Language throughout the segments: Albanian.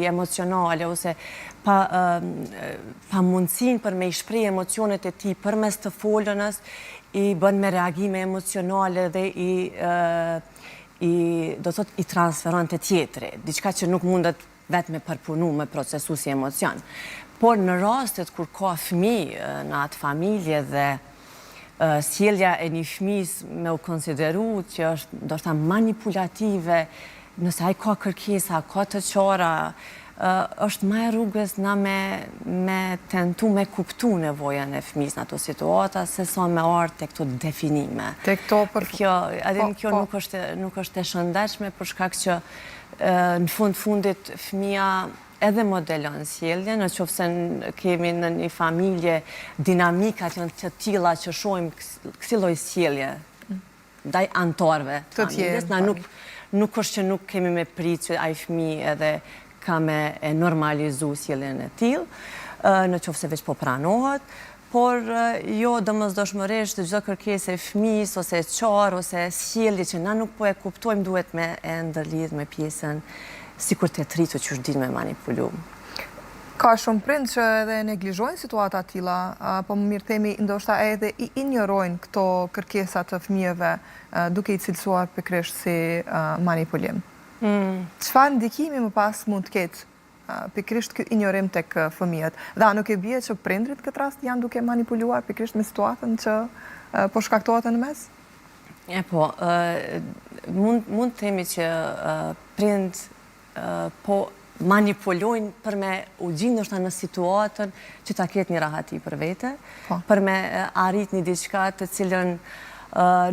emocionale ose pa mundësin për me i shprej emocionet e ti përmes të folënës, i bën me reagime emocionale dhe i transferon të tjetëri, diçka që nuk mundet vetë me përpunu, me procesu si emocion. Por në rastet kur ka fëmijë në atë familje dhe sjellja e një fëmijës me u konsideru që është ndoshta manipulative, nëse ai ka kërkesa, ka të qara, është më e rrugës na me tentu me kuptu nevojën e fëmijës në ato situata, se sa me ardhë te këto definime. Te këto për... Kjo nuk është e shëndetshme për shkak që në fundit fëmija edhe modelon sjellje, në qoftë se kemi në një familje dinamikat janë të tilla që shohim kësi lloj sjellje ndaj anëtarëve të familjes, na nuk është që nuk kemi me prit që ai fëmijë edhe ka me e normalizu sjelljen e tillë, në qoftë se veç po pranohet, por jo domosdoshmërisht çdo kërkesë e fëmijës ose e qarë ose sjellje që na nuk po e kuptojmë duhet me e ndërlidh me pjesën sikur të tritur që është din me manipulu. Ka shumë prind që edhe neglizhojnë situata tilla, po më mirë themi ndoshta edhe i injorojnë këto kërkesa të fëmijëve duke i cilësuar pikërisht si manipulim. Çfarë ndikimi më pas mund të ketë pikërisht ky injorim tek fëmijët? Dhe nuk e bie që prindrit këtë rast janë duke manipuluar pikërisht me situatën që po shkaktohet në mes? Mund të themi që prind po manipulojnë për me u gjindë ndoshta në situatën që ta ketë një rahati për vete, për me arrit një diçka të cilën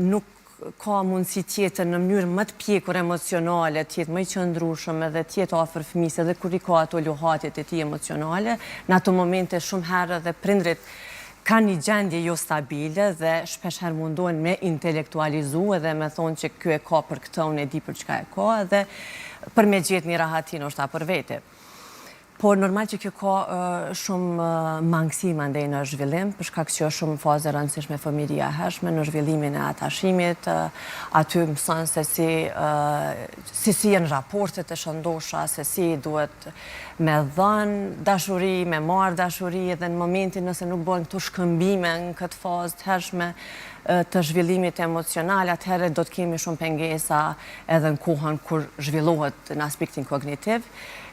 nuk ka mundësi tjetër në mënyrë më të pjekur emocionale, tjetë më i qëndrueshëm edhe tjetë afër fëmijës edhe kur i ka ato luhatjet e tij emocionale, në ato momente shumë herë dhe prindrit ka një gjendje jo stabile dhe shpesh herë mundohen me intelektualizu edhe me thonë që kjo e ka për këtë, unë e di për çka e ka edhe për me gjetë një rahati ndoshta për vete. Por normal që kjo ka shumë mangësi mandej në zhvillim, për shkak që është shumë fazë e rëndësishme fëmijëria e hershme në zhvillimin e atashimit, aty mëson se si janë raportet e shëndosha, se si duhet me dhënë dashuri, me marrë dashuri, edhe në momentin nëse nuk bëhen këto shkëmbime në këtë fazë të hershme të zhvillimit emocional, atëherë do të kemi shumë pengesa edhe në kohën kur zhvillohet në aspektin kognitiv.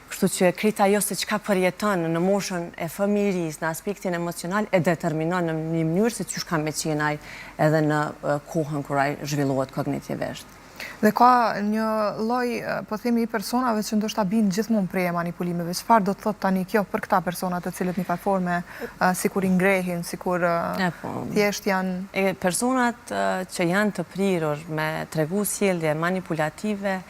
Kështu që krejt ajo se çka përjeton në moshën e fëmijërisë në aspektin emocional e determinon në një mënyrë se çysh ka me qenë ai edhe në kohën kur ai zhvillohet kognitivisht. Dhe ka një lloj, po themi, personave që ndoshta bin gjithmonë prej manipulimeve. Çfarë do të thotë tani kjo për këta persona të cilët në një forme sikur i ngrehin, sikur thjesht janë... Personat që janë të prirur me tregu sjellje manipulative